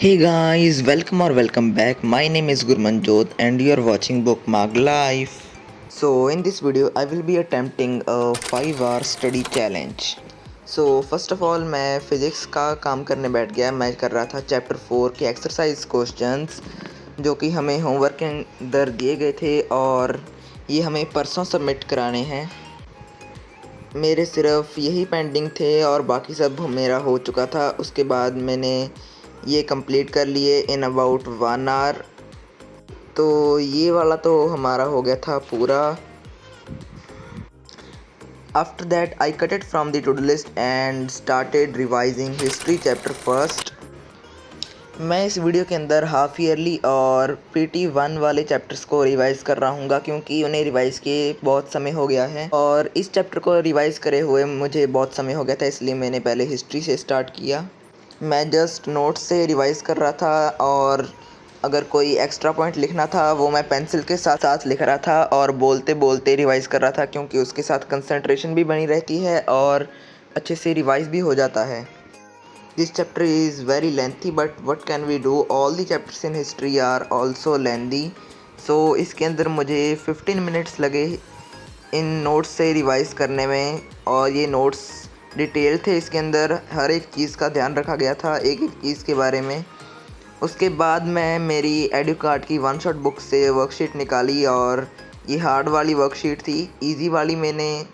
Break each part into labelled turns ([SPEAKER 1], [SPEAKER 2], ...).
[SPEAKER 1] Hey guys, welcome or welcome back. My name is Gurmanjot and you are watching Bookmark Life. So in this video I will be attempting a 5 hour study challenge. So first of all मैं physics का काम करने बैठ गया। मैं कर रहा था चैप्टर 4 के एक्सरसाइज क्वेश्चंस जो कि हमें होमवर्क के अंदर दिए गए थे और ये हमें परसों सबमिट कराने हैं। मेरे सिर्फ यही पेंडिंग थे और बाकी सब मेरा हो चुका था। उसके बाद मैंने ये कंप्लीट कर लिए इन अबाउट 1 आवर। तो ये वाला तो हमारा हो गया था पूरा। After that I cut it from the two do list and started revising history chapter first. मैं इस वीडियो के अंदर हाफ ईयरली और PT1 वाले चैप्टर्स को रिवाइज कर रहा हूँ क्योंकि उन्हें रिवाइज किए बहुत समय हो गया है और इस चैप्टर को रिवाइज करे हुए मुझे बहुत समय हो गया था, इसलिए मैंने पहले हिस्ट्री से स्टार्ट किया। मैं जस्ट नोट्स से रिवाइज कर रहा था और अगर कोई एक्स्ट्रा पॉइंट लिखना था वो मैं पेंसिल के साथ साथ लिख रहा था और बोलते बोलते रिवाइज कर रहा था क्योंकि उसके साथ कंसंट्रेशन भी बनी रहती है और अच्छे से रिवाइज भी हो जाता है। This chapter is very lengthy but what can we do, all the chapters in history are also lengthy. So इसके अंदर मुझे 15 मिनट्स लगे इन नोट्स से रिवाइज करने में और ये नोट्स डिटेल थे। इसके अंदर हर एक चीज़ का ध्यान रखा गया था, एक एक चीज़ के बारे में। उसके बाद मैं मेरी एडुकार्ड की वन शॉट बुक से वर्कशीट निकाली और ये हार्ड वाली वर्कशीट थी, इजी वाली मैंने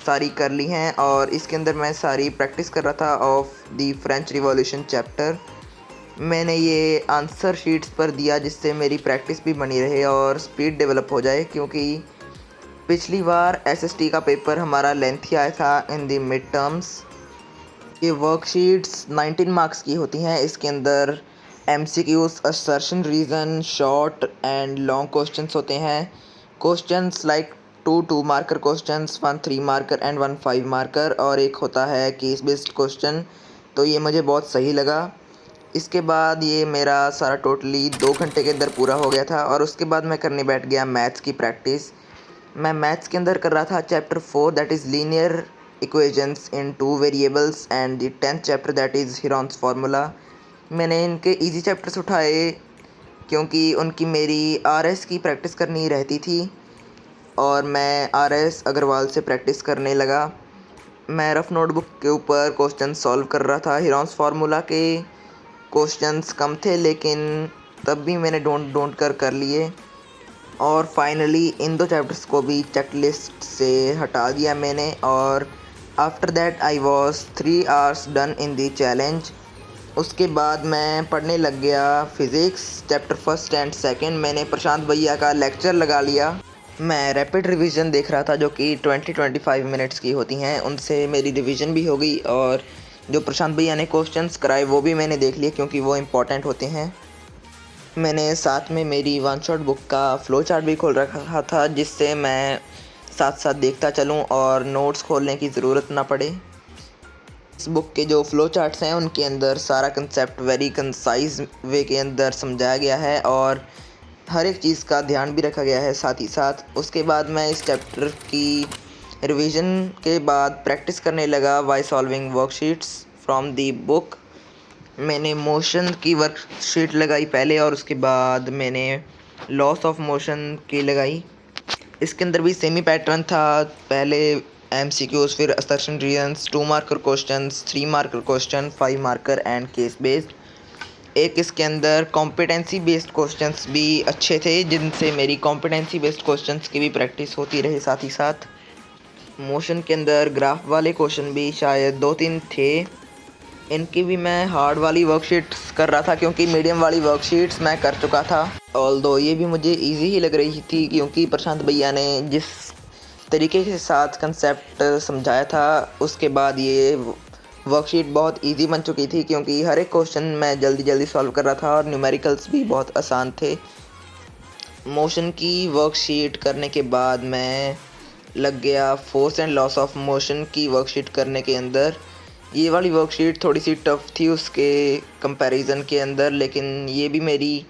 [SPEAKER 1] सारी कर ली हैं और इसके अंदर मैं सारी प्रैक्टिस कर रहा था of the French revolution chapter. मैंने ये आंसर शीट्स पर दिया जिससे मेरी प्रैक्टिस भी बनी रहे और स्पीड डेवलप हो जाए, क्योंकि पिछली बार SST का पेपर हमारा लेंथी आया था इन द मिड टर्म्स। ये वर्कशीट्स 19 मार्क्स की होती हैं। इसके अंदर MCQs, assertion, reason, short and long questions होते हैं। Questions like 2 marker questions, 1 3 marker and 1 5 marker, और एक होता है केस बेस्ड क्वेश्चन। तो ये मुझे बहुत सही लगा। इसके बाद ये मेरा सारा टोटली 2 घंटे के अंदर पूरा हो गया था और उसके बाद मैं करने बैठ गया मैथ्स की प्रैक्टिस। मैं मैथ्स के अंदर कर रहा था chapter 4 that is linear equations in 2 variables and the 10th chapter that is Heron's formula. मैंने इनके इजी चैप्टर्स उठाए क्योंकि उनकी मेरी RS की प्रैक्टिस करनी रहती थी और मैं RS अग्रवाल से प्रैक्टिस करने लगा। मैं रफ़ नोटबुक के ऊपर क्वेश्चन सॉल्व कर रहा था। हीरोन्स फार्मूला के क्वेश्चंस कम थे लेकिन तब भी मैंने ढूंढ कर लिए और फाइनली इन 2 चैप्टर्स को भी चेकलिस्ट से हटा दिया मैंने। और after that I was 3 hours done in the challenge. उसके बाद मैं पढ़ने लग गया physics chapter first and second. मैंने प्रशांत भैया का लेक्चर लगा लिया। मैं रैपिड रिवीजन देख रहा था जो कि 20-25 मिनट्स की होती हैं, उनसे मेरी रिवीजन भी हो गई और जो प्रशांत भैया ने क्वेश्चंस कराए वो भी मैंने देख लिए क्योंकि वो इम्पॉर्टेंट होते हैं। मैंने साथ में मेरी वन शॉट बुक का फ़्लो चार्ट भी खोल रखा था जिससे मैं साथ साथ देखता चलूं और नोट्स खोलने की ज़रूरत ना पड़े। इस बुक के जो फ़्लो चार्ट्स हैं उनके अंदर सारा कंसेप्ट वेरी कंसाइज वे के अंदर समझाया गया है और हर एक चीज़ का ध्यान भी रखा गया है साथ ही साथ। उसके बाद मैं इस चैप्टर की रिवीजन के बाद प्रैक्टिस करने लगा by solving worksheets from the book. मैंने मोशन की वर्कशीट लगाई पहले और उसके बाद मैंने लॉस ऑफ मोशन की लगाई। इसके अंदर भी सेमी पैटर्न था, पहले MCQs, फिर assertion reasons, 2 marker questions, 3 marker question, 5 marker and case based. एक इसके अंदर कॉम्पिटेंसी बेस्ड क्वेश्चंस भी अच्छे थे जिनसे मेरी कॉम्पिटेंसी बेस्ड क्वेश्चंस की भी प्रैक्टिस होती रही साथ ही साथ। मोशन के अंदर ग्राफ वाले क्वेश्चन भी शायद 2-3 थे। इनकी भी मैं हार्ड वाली वर्कशीट्स कर रहा था क्योंकि मीडियम वाली वर्कशीट्स मैं कर चुका था। ऑल्दो ये भी मुझे इजी ही लग रही थी क्योंकि प्रशांत भैया ने जिस तरीके के साथ कंसेप्ट समझाया था उसके बाद ये वर्कशीट बहुत इजी बन चुकी थी क्योंकि हर एक क्वेश्चन मैं जल्दी जल्दी सॉल्व कर रहा था और न्यूमेरिकल्स भी बहुत आसान थे। मोशन की वर्कशीट करने के बाद मैं लग गया force and loss of motion की वर्कशीट करने के अंदर। ये वाली वर्कशीट थोड़ी सी टफ़ थी उसके कंपैरिजन के अंदर, लेकिन ये भी मेरी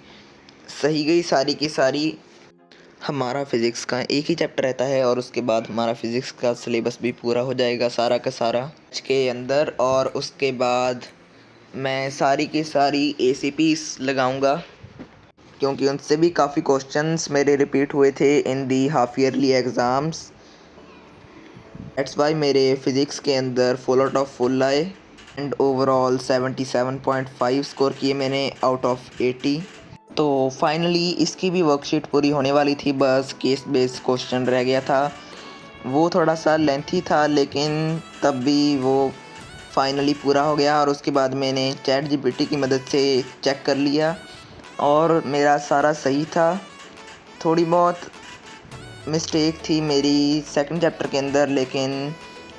[SPEAKER 1] सही गई सारी की सारी। हमारा फ़िज़िक्स का एक ही चैप्टर रहता है और उसके बाद हमारा फ़िज़िक्स का सिलेबस भी पूरा हो जाएगा सारा का सारा के अंदर। और उसके बाद मैं सारी की सारी ACPs लगाऊंगा क्योंकि उनसे भी काफ़ी क्वेश्चंस मेरे रिपीट हुए थे in the half yearly exams. That's why मेरे फ़िज़िक्स के अंदर फुल आउट ऑफ फुल आए एंड ओवरऑल 77.5 स्कोर किए मैंने आउट ऑफ 80। तो फाइनली इसकी भी वर्कशीट पूरी होने वाली थी, बस केस बेस्ड क्वेश्चन रह गया था। वो थोड़ा सा लेंथी था लेकिन तब भी वो फाइनली पूरा हो गया और उसके बाद मैंने चैट जीपीटी की मदद से चेक कर लिया और मेरा सारा सही था। थोड़ी बहुत मिस्टेक थी मेरी सेकंड चैप्टर के अंदर लेकिन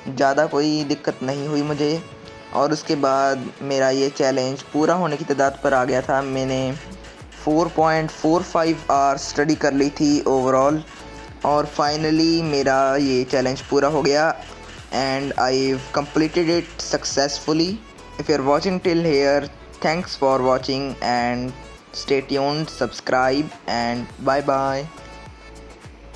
[SPEAKER 1] ज़्यादा कोई दिक्कत नहीं हुई मुझे। और उसके बाद मेरा ये चैलेंज पूरा होने की तादाद पर आ गया था। मैंने 4.45 आवर्स स्टडी कर ली थी ओवरऑल और फाइनली मेरा ये चैलेंज पूरा हो गया and I completed it successfully. If you're watching till here, thanks for watching and stay tuned, subscribe and bye bye.